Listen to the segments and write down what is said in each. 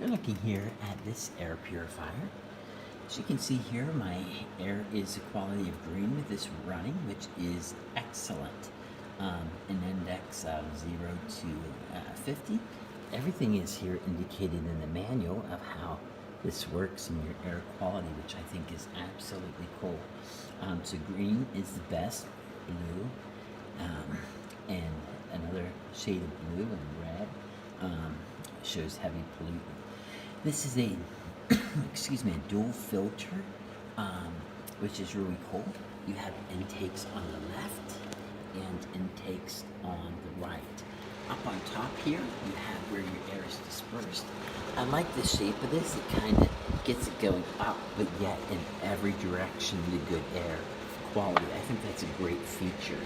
You're looking here at this air purifier. As you can see here, my air is a quality of green with this running, which is excellent. An index of 0 to 50. Everything is here indicated in the manual of how this works in your air quality, which I think is absolutely cool. So green is the best, blue, and another shade of blue and red shows heavy pollutant. This is a, excuse me, a dual filter, which is really cool. You have intakes on the left and intakes on the right. Up on top here, you have where your air is dispersed. I like the shape of this. It kind of gets it going up, but yet in every direction the good air quality. I think that's a great feature.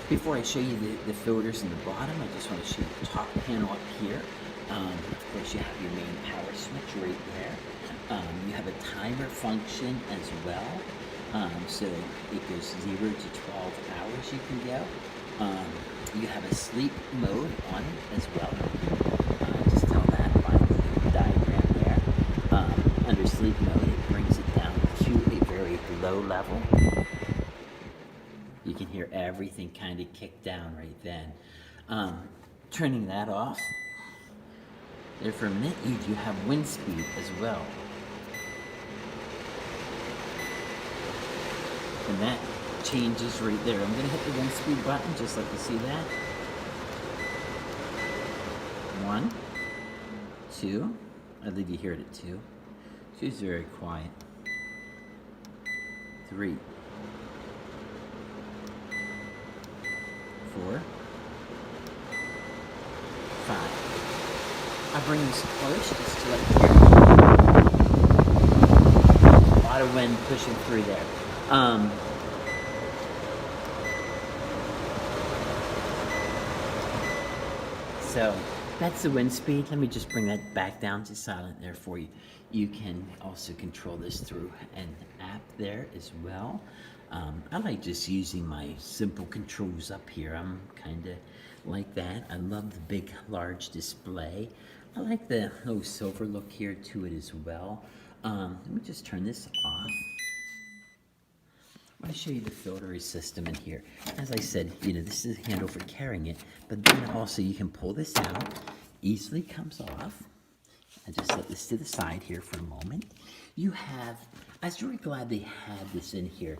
Before I show you the filters in the bottom, I just want to show you the top panel up here. Of course, you have your main power switch right there. You have a timer function as well. So it goes 0 to 12 hours you can go. You have a sleep mode on it as well. Just tell that by the diagram there. Under sleep mode, it brings it down to a very low level. You can hear everything kind of kick down right then. Turning that off, there for a minute, you do have wind speed as well. And that changes right there. I'm going to hit the wind speed button just like you see that. 1, 2. I believe you hear it at 2. 2 is very quiet. 3, 4, 5. I bring this close just to let you hear. A lot of wind pushing through there. So that's the wind speed. Let me just bring that back down to silent there for you. You can also control this through an app there as well. I like just using my simple controls up here. I'm kind of like that. I love the big, large display. I like the little silver look here to it as well. Let me just turn this off. I want to show you the filtering system in here. As I said, this is a handle for carrying it, but then also you can pull this out, easily comes off. I just set this to the side here for a moment. I was really glad they had this in here.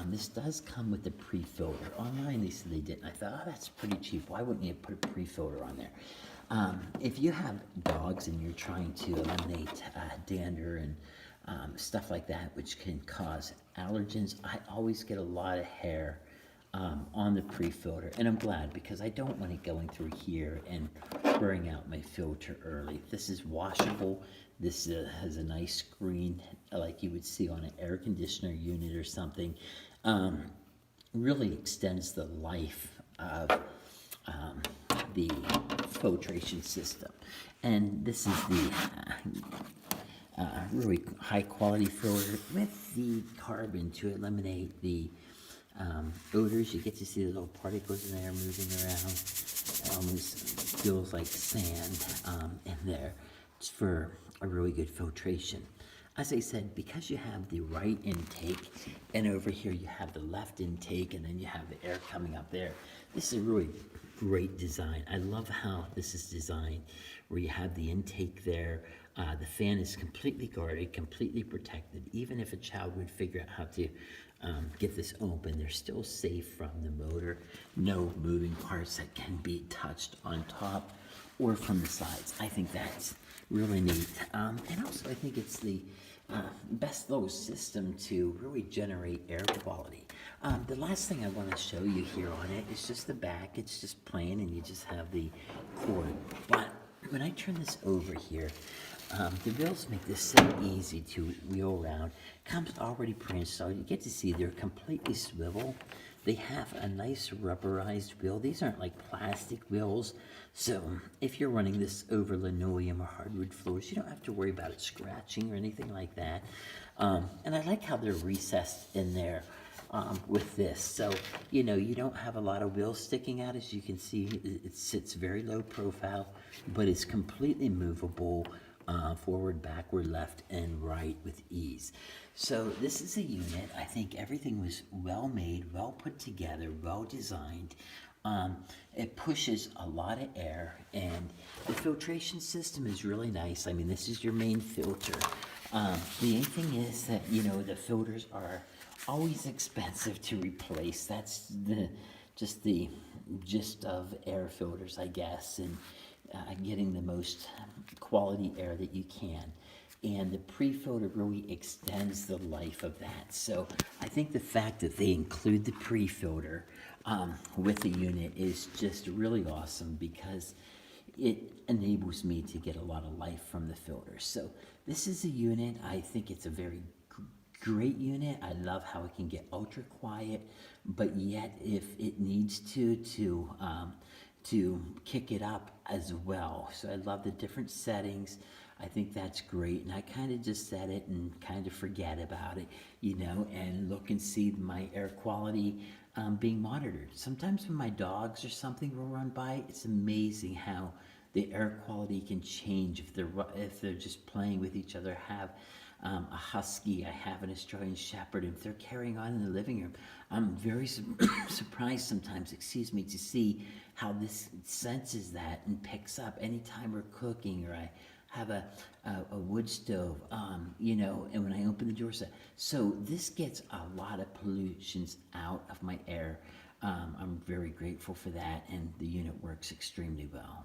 This does come with a pre-filter. Online they said they didn't. I thought, oh, that's pretty cheap. Why wouldn't you put a pre-filter on there? If you have dogs and you're trying to eliminate dander and stuff like that, which can cause allergens, I always get a lot of hair on the pre-filter, and I'm glad because I don't want it going through here and burning out my filter early. This is washable. This has a nice screen like you would see on an air conditioner unit or something. Really extends the life of the filtration system. And this is the really high quality filter with the carbon to eliminate the odors. You get to see the little particles in there moving around. It almost feels like sand in there. It's for a really good filtration. As I said, because you have the right intake, and over here you have the left intake, and then you have the air coming up there. This is a really great design. I love how this is designed, where you have the intake there. The fan is completely guarded, completely protected. Even if a child would figure out how to get this open, they're still safe from the motor. No moving parts that can be touched on top or from the sides. I think that's really neat. And also I think it's the best little system to really generate air quality. The last thing I want to show you here on it is just the back. It's just plain and you just have the cord. But when I turn this over here, the wheels make this so easy to wheel around. Comes already pre-installed. You get to see they're completely swivel. They have a nice rubberized wheel. These aren't like plastic wheels. So if you're running this over linoleum or hardwood floors, you don't have to worry about it scratching or anything like that. And I like how they're recessed in there with this. So, you know, you don't have a lot of wheels sticking out. As you can see, it sits very low profile, but it's completely movable forward, backward, left, and right with ease. So this is a unit. I think everything was well made, well put together, well designed. It pushes a lot of air, and the filtration system is really nice. I mean, this is your main filter. The only thing is that, you know, the filters are always expensive to replace. That's just the gist of air filters, I guess, and getting the most quality air that you can. And the pre-filter really extends the life of that. So I think the fact that they include the pre-filter with the unit is just really awesome, because it enables me to get a lot of life from the filter. So this is a unit. I think it's a very great unit. I love how it can get ultra quiet, but yet if it needs to kick it up as well. So I love the different settings. I think that's great, and I kind of just set it and kind of forget about it, you know, and look and see my air quality being monitored. Sometimes when my dogs or something will run by, it's amazing how the air quality can change if they're just playing with each other. Have a husky, I have an Australian Shepherd, and if they're carrying on in the living room, I'm very surprised sometimes, excuse me, to see how this senses that and picks up anytime we're cooking, or I have a wood stove, you know, and when I open the door, so this gets a lot of pollutions out of my air. I'm very grateful for that, and the unit works extremely well.